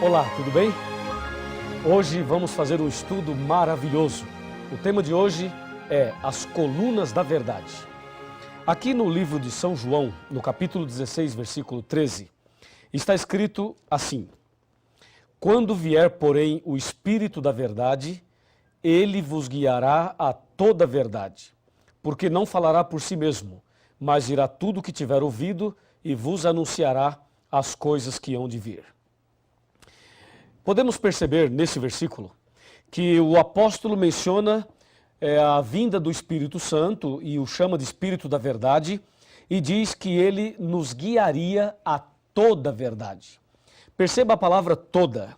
Olá, tudo bem? Hoje vamos fazer um estudo maravilhoso. O tema de hoje é as colunas da verdade. Aqui no livro de São João, no capítulo 16, versículo 13, está escrito assim: Quando vier, porém, o Espírito da verdade, ele vos guiará a toda a verdade, porque não falará por si mesmo, mas dirá tudo o que tiver ouvido e vos anunciará as coisas que hão de vir. Podemos perceber nesse versículo que o apóstolo menciona a vinda do Espírito Santo e o chama de Espírito da Verdade e diz que ele nos guiaria a toda a verdade. Perceba a palavra toda.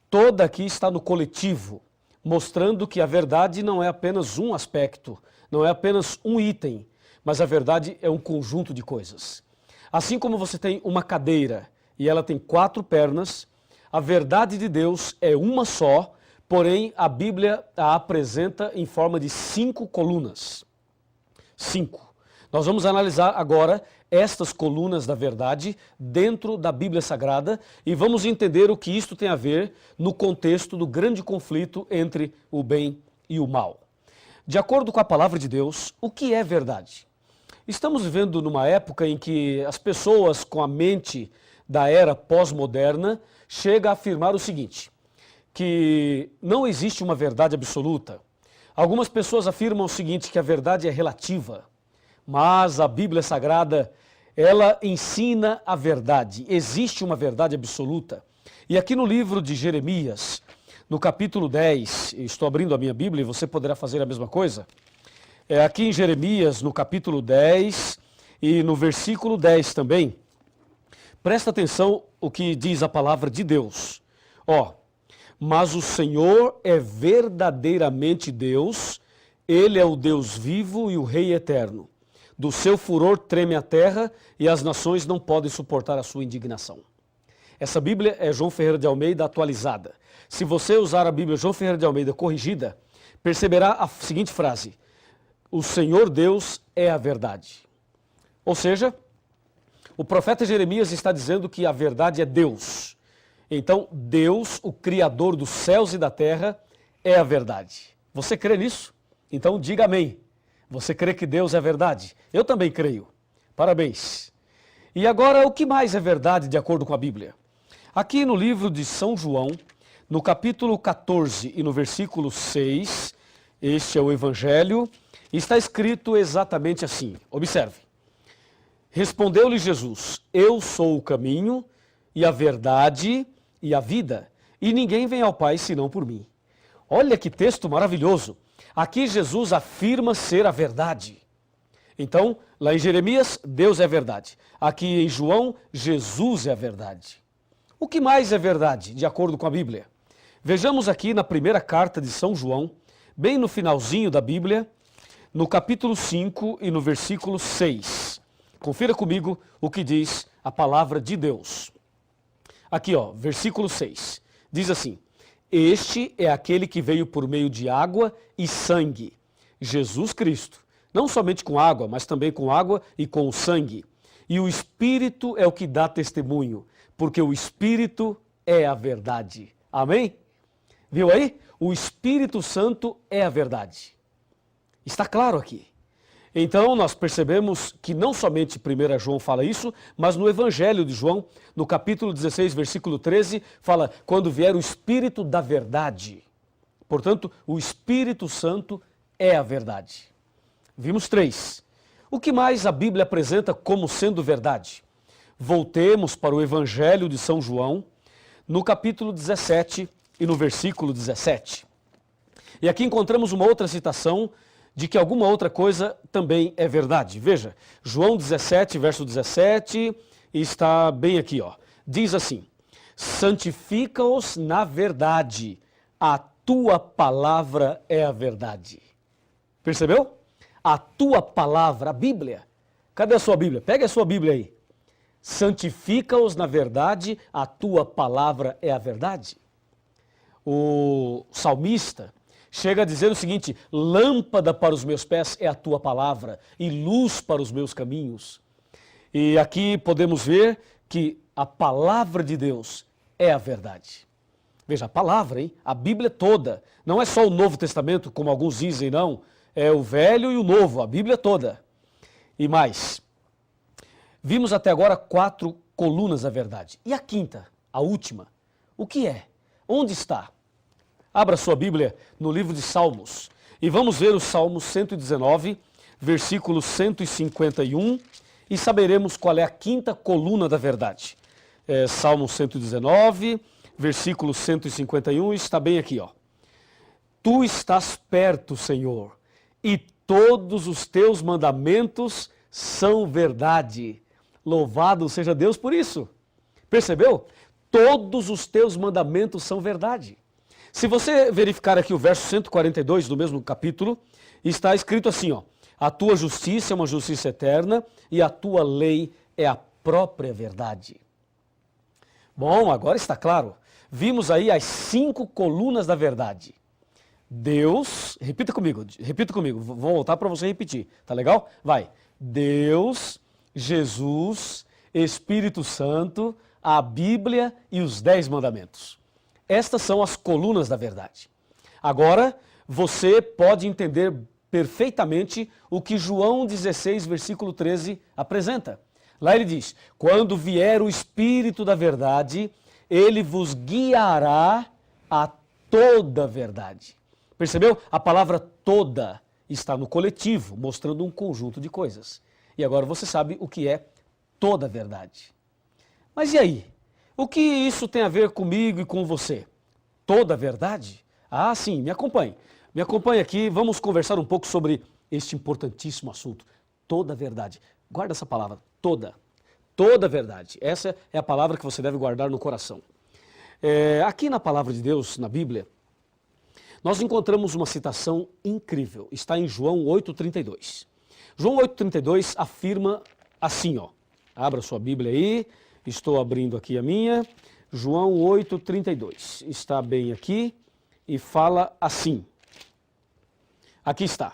Toda aqui está no coletivo, mostrando que a verdade não é apenas um aspecto, não é apenas um item, mas a verdade é um conjunto de coisas. Assim como você tem uma cadeira e ela tem 4 pernas, a verdade de Deus é uma só, porém a Bíblia a apresenta em forma de 5 colunas. 5. Nós vamos analisar agora estas colunas da verdade dentro da Bíblia Sagrada e vamos entender o que isto tem a ver no contexto do grande conflito entre o bem e o mal. De acordo com a palavra de Deus, o que é verdade? Estamos vivendo numa época em que as pessoas com a mente da era pós-moderna chega a afirmar o seguinte, que não existe uma verdade absoluta. Algumas pessoas afirmam o seguinte, que a verdade é relativa, mas a Bíblia Sagrada, ela ensina a verdade, existe uma verdade absoluta. E aqui no livro de Jeremias, no capítulo 10, estou abrindo a minha Bíblia e você poderá fazer a mesma coisa, aqui em Jeremias, no capítulo 10 e no versículo 10 também, presta atenção o que diz a palavra de Deus. Mas o Senhor é verdadeiramente Deus, Ele é o Deus vivo e o Rei eterno. Do seu furor treme a terra e as nações não podem suportar a sua indignação. Essa Bíblia é João Ferreira de Almeida atualizada. Se você usar a Bíblia João Ferreira de Almeida corrigida, perceberá a seguinte frase: o Senhor Deus é a verdade. Ou seja, o profeta Jeremias está dizendo que a verdade é Deus. Então, Deus, o Criador dos céus e da terra, é a verdade. Você crê nisso? Então, diga amém. Você crê que Deus é a verdade? Eu também creio. Parabéns. E agora, o que mais é verdade de acordo com a Bíblia? Aqui no livro de São João, no capítulo 14 e no versículo 6, este é o Evangelho, está escrito exatamente assim. Observe. Respondeu-lhe Jesus, eu sou o caminho e a verdade e a vida, e ninguém vem ao Pai senão por mim. Olha que texto maravilhoso. Aqui Jesus afirma ser a verdade. Então, lá em Jeremias, Deus é a verdade. Aqui em João, Jesus é a verdade. O que mais é verdade, de acordo com a Bíblia? Vejamos aqui na primeira carta de São João, bem no finalzinho da Bíblia, no capítulo 5 e no versículo 6. Confira comigo o que diz a palavra de Deus. Aqui, versículo 6. Diz assim: Este é aquele que veio por meio de água e sangue, Jesus Cristo. Não somente com água, mas também com água e com o sangue. E o Espírito é o que dá testemunho, porque o Espírito é a verdade. Amém? Viu aí? O Espírito Santo é a verdade. Está claro aqui. Então, nós percebemos que não somente 1 João fala isso, mas no Evangelho de João, no capítulo 16, versículo 13, fala, quando vier o Espírito da verdade. Portanto, o Espírito Santo é a verdade. Vimos 3. O que mais a Bíblia apresenta como sendo verdade? Voltemos para o Evangelho de São João, no capítulo 17 e no versículo 17. E aqui encontramos uma outra citação de que alguma outra coisa também é verdade. Veja, João 17, verso 17, está bem aqui, Diz assim, santifica-os na verdade, a tua palavra é a verdade. Percebeu? A tua palavra, a Bíblia. Cadê a sua Bíblia? Pega a sua Bíblia aí. Santifica-os na verdade, a tua palavra é a verdade. O salmista chega a dizer o seguinte, lâmpada para os meus pés é a tua palavra e luz para os meus caminhos. E aqui podemos ver que a palavra de Deus é a verdade. Veja, a palavra, hein? A Bíblia toda. Não é só o Novo Testamento, como alguns dizem, não. É o Velho e o Novo, a Bíblia toda. E mais, vimos até agora 4 colunas da verdade. E a quinta, a última, o que é? Onde está? Abra sua Bíblia no livro de Salmos e vamos ver o Salmo 119, versículo 151 e saberemos qual é a quinta coluna da verdade. Salmo 119, versículo 151, está bem aqui, ó. Tu estás perto, Senhor, e todos os teus mandamentos são verdade. Louvado seja Deus por isso. Percebeu? Todos os teus mandamentos são verdade. Se você verificar aqui o verso 142 do mesmo capítulo, está escrito assim, ó: a tua justiça é uma justiça eterna e a tua lei é a própria verdade. Bom, agora está claro. Vimos aí as 5 colunas da verdade. Deus, repita comigo, vou voltar para você repetir, tá legal? Vai. Deus, Jesus, Espírito Santo, a Bíblia e os 10 mandamentos. Estas são as colunas da verdade. Agora, você pode entender perfeitamente o que João 16, versículo 13 apresenta. Lá ele diz: quando vier o Espírito da verdade, ele vos guiará a toda a verdade. Percebeu? A palavra toda está no coletivo, mostrando um conjunto de coisas. E agora você sabe o que é toda a verdade. Mas e aí? O que isso tem a ver comigo e com você? Toda a verdade? Ah, sim, me acompanhe. Me acompanhe aqui, vamos conversar um pouco sobre este importantíssimo assunto. Toda a verdade. Guarda essa palavra, toda. Toda a verdade. Essa é a palavra que você deve guardar no coração. Aqui na palavra de Deus, na Bíblia, nós encontramos uma citação incrível. Está em João 8,32. João 8,32 afirma assim, ó. Abra sua Bíblia aí. Estou abrindo aqui a minha. João 8,32. Está bem aqui e fala assim. Aqui está.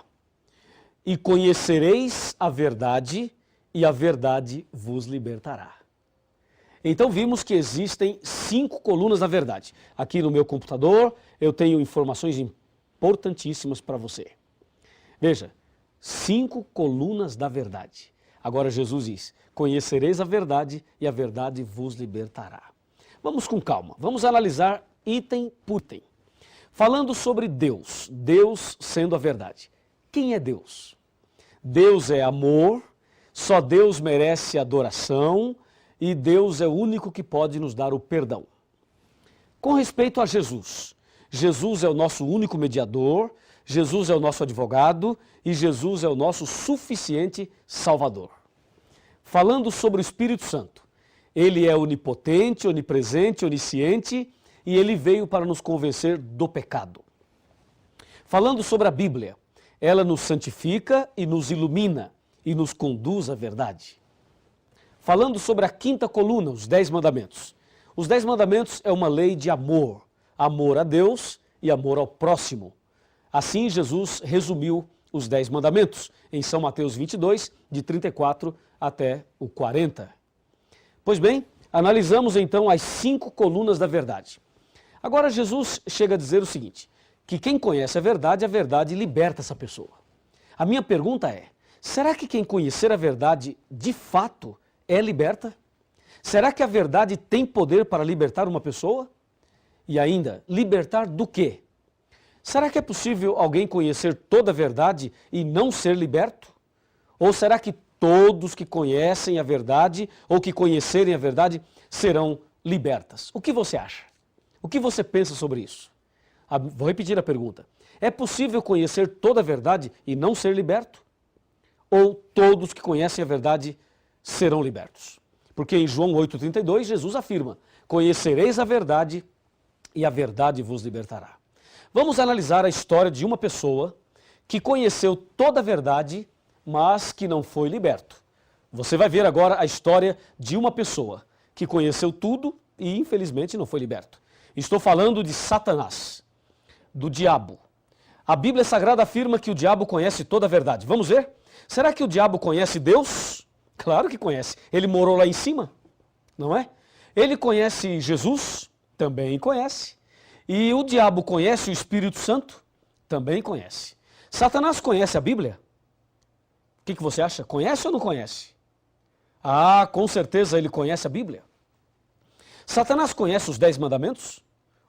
E conhecereis a verdade, e a verdade vos libertará. Então vimos que existem 5 colunas da verdade. Aqui no meu computador eu tenho informações importantíssimas para você. Veja, 5 colunas da verdade. Agora Jesus diz: conhecereis a verdade e a verdade vos libertará. Vamos com calma, vamos analisar item por item. Falando sobre Deus, Deus sendo a verdade. Quem é Deus? Deus é amor, só Deus merece adoração e Deus é o único que pode nos dar o perdão. Com respeito a Jesus, Jesus é o nosso único mediador, Jesus é o nosso advogado e Jesus é o nosso suficiente Salvador. Falando sobre o Espírito Santo, ele é onipotente, onipresente, onisciente e ele veio para nos convencer do pecado. Falando sobre a Bíblia, ela nos santifica e nos ilumina e nos conduz à verdade. Falando sobre a quinta coluna, os 10 mandamentos. Os 10 mandamentos é uma lei de amor, amor a Deus e amor ao próximo. Assim Jesus resumiu os 10 mandamentos em São Mateus 22, de 34 até o 40. Pois bem, analisamos então as 5 colunas da verdade. Agora Jesus chega a dizer o seguinte, que quem conhece a verdade liberta essa pessoa. A minha pergunta é, será que quem conhecer a verdade de fato é liberta? Será que a verdade tem poder para libertar uma pessoa? E ainda, libertar do quê? Será que é possível alguém conhecer toda a verdade e não ser liberto? Ou será que todos que conhecem a verdade ou que conhecerem a verdade serão libertas? O que você acha? O que você pensa sobre isso? Vou repetir a pergunta. É possível conhecer toda a verdade e não ser liberto? Ou todos que conhecem a verdade serão libertos? Porque em João 8,32 Jesus afirma, conhecereis a verdade e a verdade vos libertará. Vamos analisar a história de uma pessoa que conheceu toda a verdade, mas que não foi liberto. Você vai ver agora a história de uma pessoa que conheceu tudo e infelizmente não foi liberto. Estou falando de Satanás, do diabo. A Bíblia Sagrada afirma que o diabo conhece toda a verdade. Vamos ver? Será que o diabo conhece Deus? Claro que conhece. Ele morou lá em cima, não é? Ele conhece Jesus? Também conhece. E o diabo conhece o Espírito Santo? Também conhece. Satanás conhece a Bíblia? O que você acha? Conhece ou não conhece? Ah, com certeza ele conhece a Bíblia. Satanás conhece os 10 mandamentos?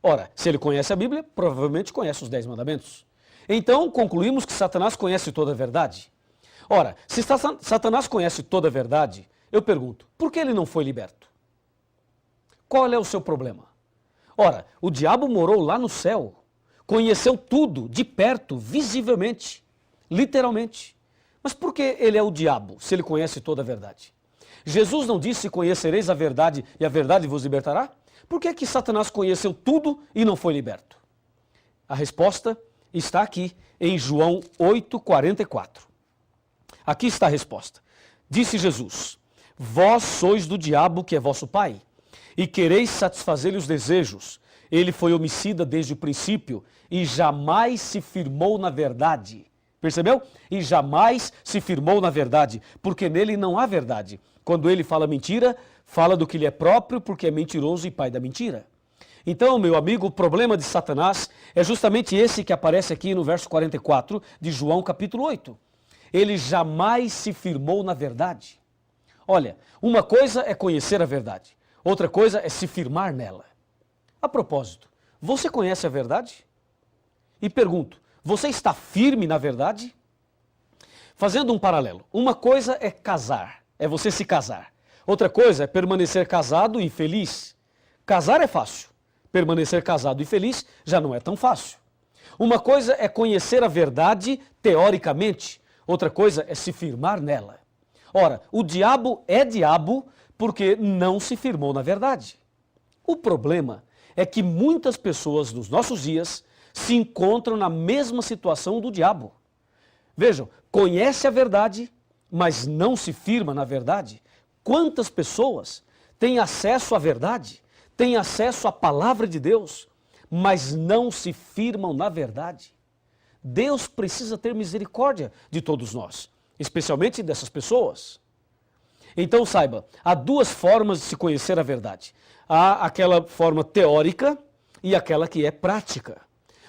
Ora, se ele conhece a Bíblia, provavelmente conhece os 10 mandamentos. Então, concluímos que Satanás conhece toda a verdade. Ora, se Satanás conhece toda a verdade, eu pergunto, por que ele não foi liberto? Qual é o seu problema? Ora, o diabo morou lá no céu, conheceu tudo de perto, visivelmente, literalmente. Mas por que ele é o diabo, se ele conhece toda a verdade? Jesus não disse, conhecereis a verdade e a verdade vos libertará? Por que que Satanás conheceu tudo e não foi liberto? A resposta está aqui em João 8,44. Aqui está a resposta. Disse Jesus, vós sois do diabo que é vosso pai, e quereis satisfazer-lhe os desejos. Ele foi homicida desde o princípio e jamais se firmou na verdade. Percebeu? E jamais se firmou na verdade, porque nele não há verdade. Quando ele fala mentira, fala do que lhe é próprio, porque é mentiroso e pai da mentira. Então, meu amigo, o problema de Satanás é justamente esse que aparece aqui no verso 44 de João capítulo 8. Ele jamais se firmou na verdade. Olha, uma coisa é conhecer a verdade, outra coisa é se firmar nela. A propósito, você conhece a verdade? E pergunto, você está firme na verdade? Fazendo um paralelo, uma coisa é casar, é você se casar. Outra coisa é permanecer casado e feliz. Casar é fácil, permanecer casado e feliz já não é tão fácil. Uma coisa é conhecer a verdade teoricamente, outra coisa é se firmar nela. Ora, o diabo é diabo porque não se firmou na verdade. O problema é que muitas pessoas nos nossos dias se encontram na mesma situação do diabo. Vejam, conhece a verdade, mas não se firma na verdade. Quantas pessoas têm acesso à verdade, têm acesso à palavra de Deus, mas não se firmam na verdade? Deus precisa ter misericórdia de todos nós, especialmente dessas pessoas. Então saiba, há duas formas de se conhecer a verdade. Há aquela forma teórica e aquela que é prática.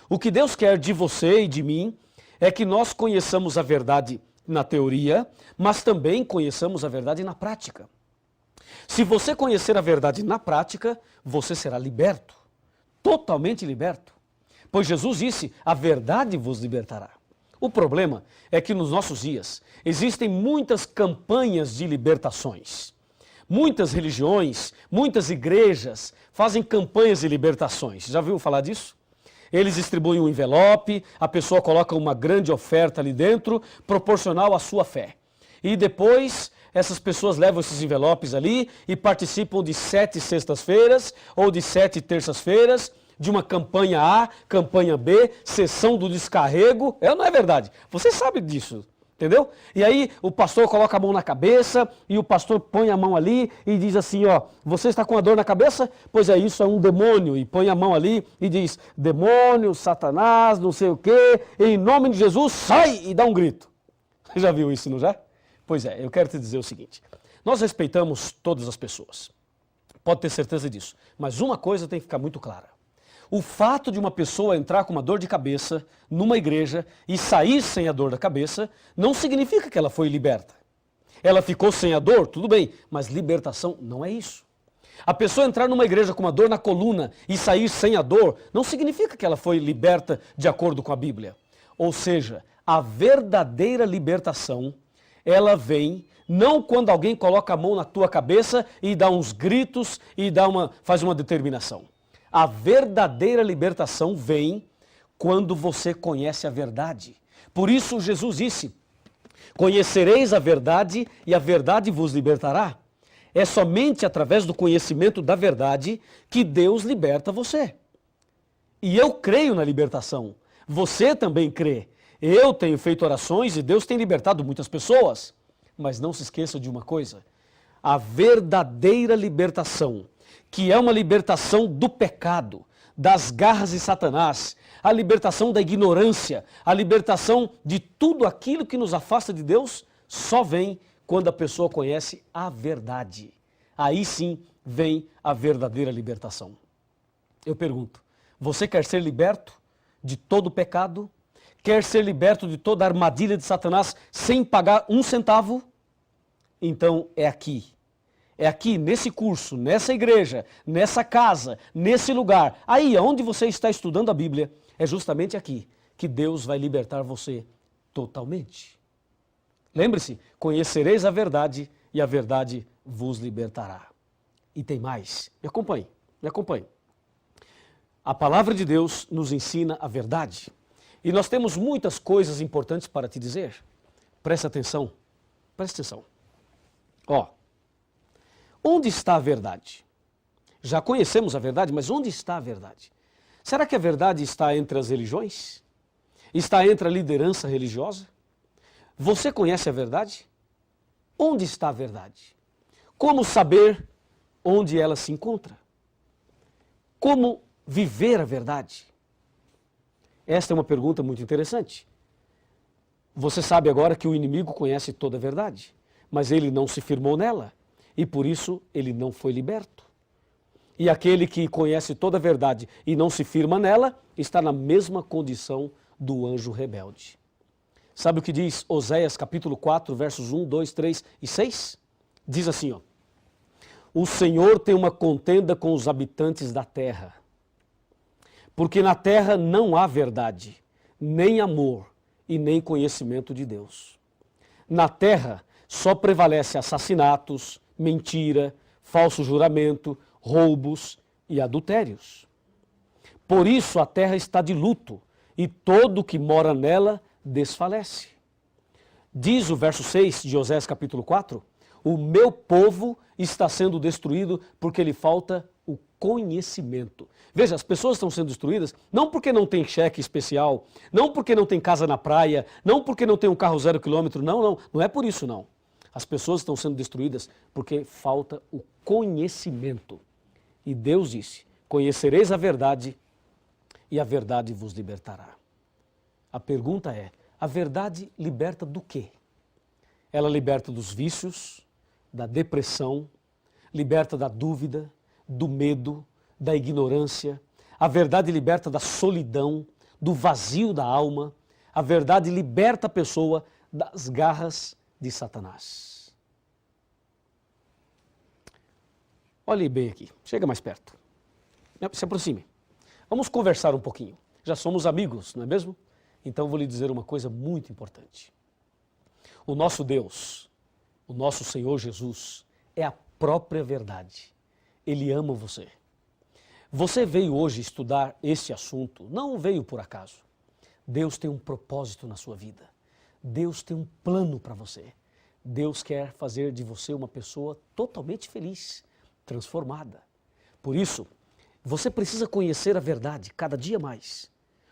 O que Deus quer de você e de mim é que nós conheçamos a verdade na teoria, mas também conheçamos a verdade na prática. Se você conhecer a verdade na prática, você será liberto, totalmente liberto. Pois Jesus disse, a verdade vos libertará. O problema é que nos nossos dias existem muitas campanhas de libertações. Muitas religiões, muitas igrejas fazem campanhas de libertações. Já ouviu falar disso? Eles distribuem um envelope, a pessoa coloca uma grande oferta ali dentro, proporcional à sua fé. E depois essas pessoas levam esses envelopes ali e participam de 7 sextas-feiras ou de 7 terças-feiras, de uma campanha A, campanha B, sessão do descarrego. É ou não é verdade? Você sabe disso, entendeu? E aí o pastor coloca a mão na cabeça e o pastor põe a mão ali e diz assim, ó, você está com a dor na cabeça? Pois é, isso é um demônio. E põe a mão ali e diz, demônio, Satanás, não sei o quê, em nome de Jesus, sai! E dá um grito. Você já viu isso, não já? Pois é, eu quero te dizer o seguinte, nós respeitamos todas as pessoas, pode ter certeza disso, mas uma coisa tem que ficar muito clara. O fato de uma pessoa entrar com uma dor de cabeça numa igreja e sair sem a dor da cabeça não significa que ela foi liberta. Ela ficou sem a dor, tudo bem, mas libertação não é isso. A pessoa entrar numa igreja com uma dor na coluna e sair sem a dor não significa que ela foi liberta de acordo com a Bíblia. Ou seja, a verdadeira libertação, ela vem não quando alguém coloca a mão na tua cabeça e dá uns gritos e faz uma determinação. A verdadeira libertação vem quando você conhece a verdade. Por isso Jesus disse, conhecereis a verdade e a verdade vos libertará. É somente através do conhecimento da verdade que Deus liberta você. E eu creio na libertação. Você também crê. Eu tenho feito orações e Deus tem libertado muitas pessoas. Mas não se esqueça de uma coisa. A verdadeira libertação, que é uma libertação do pecado, das garras de Satanás, a libertação da ignorância, a libertação de tudo aquilo que nos afasta de Deus, só vem quando a pessoa conhece a verdade. Aí sim vem a verdadeira libertação. Eu pergunto, você quer ser liberto de todo pecado? Quer ser liberto de toda armadilha de Satanás sem pagar um centavo? Então é aqui. É aqui, nesse curso, nessa igreja, nessa casa, nesse lugar, aí onde você está estudando a Bíblia, é justamente aqui que Deus vai libertar você totalmente. Lembre-se, conhecereis a verdade e a verdade vos libertará. E tem mais, me acompanhe, me acompanhe. A palavra de Deus nos ensina a verdade. E nós temos muitas coisas importantes para te dizer. Presta atenção, presta atenção. Ó, onde está a verdade? Já conhecemos a verdade, mas onde está a verdade? Será que a verdade está entre as religiões? Está entre a liderança religiosa? Você conhece a verdade? Onde está a verdade? Como saber onde ela se encontra? Como viver a verdade? Esta é uma pergunta muito interessante. Você sabe agora que o inimigo conhece toda a verdade, mas ele não se firmou nela e por isso ele não foi liberto. E aquele que conhece toda a verdade e não se firma nela está na mesma condição do anjo rebelde. Sabe o que diz Oséias capítulo 4, versos 1, 2, 3 e 6? Diz assim, ó: o Senhor tem uma contenda com os habitantes da terra, porque na terra não há verdade, nem amor e nem conhecimento de Deus. Na terra só prevalece assassinatos, mentira, falso juramento, roubos e adultérios. Por isso a terra está de luto e todo o que mora nela desfalece. Diz o verso 6 de Oséias capítulo 4, o meu povo está sendo destruído porque lhe falta o conhecimento. Veja, as pessoas estão sendo destruídas não porque não tem cheque especial, não porque não tem casa na praia, não porque não tem um carro 0 quilômetro, não é por isso não. As pessoas estão sendo destruídas porque falta o conhecimento. E Deus disse, conhecereis a verdade e a verdade vos libertará. A pergunta é, a verdade liberta do quê? Ela liberta dos vícios, da depressão, liberta da dúvida, do medo, da ignorância. A verdade liberta da solidão, do vazio da alma. A verdade liberta a pessoa das garras de Satanás. Olhe bem aqui, chega mais perto. Se aproxime. Vamos conversar um pouquinho. Já somos amigos, não é mesmo? Então vou lhe dizer uma coisa muito importante. O nosso Deus, o nosso Senhor Jesus, é a própria verdade. Ele ama você. Você veio hoje estudar este assunto, não veio por acaso. Deus tem um propósito na sua vida. Deus tem um plano para você. Deus quer fazer de você uma pessoa totalmente feliz, transformada. Por isso, você precisa conhecer a verdade cada dia mais.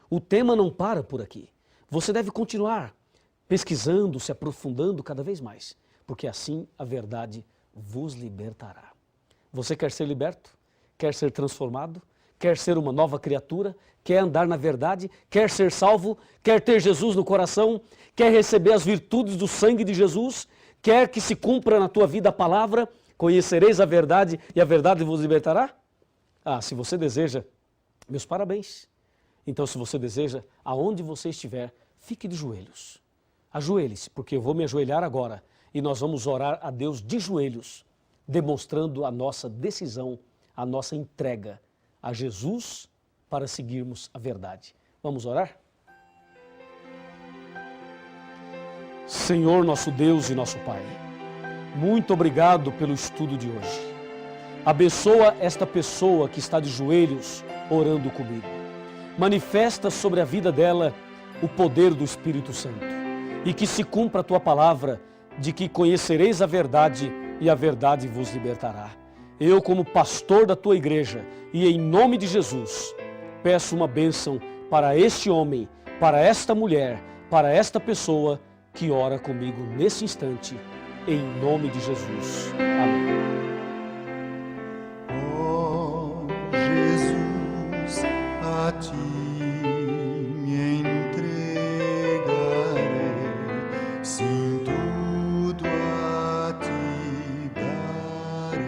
O tema não para por aqui. Você deve continuar pesquisando, se aprofundando cada vez mais, porque assim a verdade vos libertará. Você quer ser liberto? Quer ser transformado? Quer ser uma nova criatura? Quer andar na verdade? Quer ser salvo? Quer ter Jesus no coração? Quer receber as virtudes do sangue de Jesus? Quer que se cumpra na tua vida a palavra? Conhecereis a verdade e a verdade vos libertará? Se você deseja, meus parabéns. Então, se você deseja, aonde você estiver, fique de joelhos. Ajoelhe-se, porque eu vou me ajoelhar agora e nós vamos orar a Deus de joelhos, demonstrando a nossa decisão, a nossa entrega a Jesus para seguirmos a verdade. Vamos orar? Senhor, nosso Deus e nosso Pai, muito obrigado pelo estudo de hoje. Abençoa esta pessoa que está de joelhos orando comigo. Manifesta sobre a vida dela o poder do Espírito Santo e que se cumpra a tua palavra de que conhecereis a verdade e a verdade vos libertará. Eu, como pastor da tua igreja e em nome de Jesus, peço uma bênção para este homem, para esta mulher, para esta pessoa que ora comigo nesse instante, em nome de Jesus. Amém. Oh, Jesus, a ti me entregarei, sim, tudo a ti darei.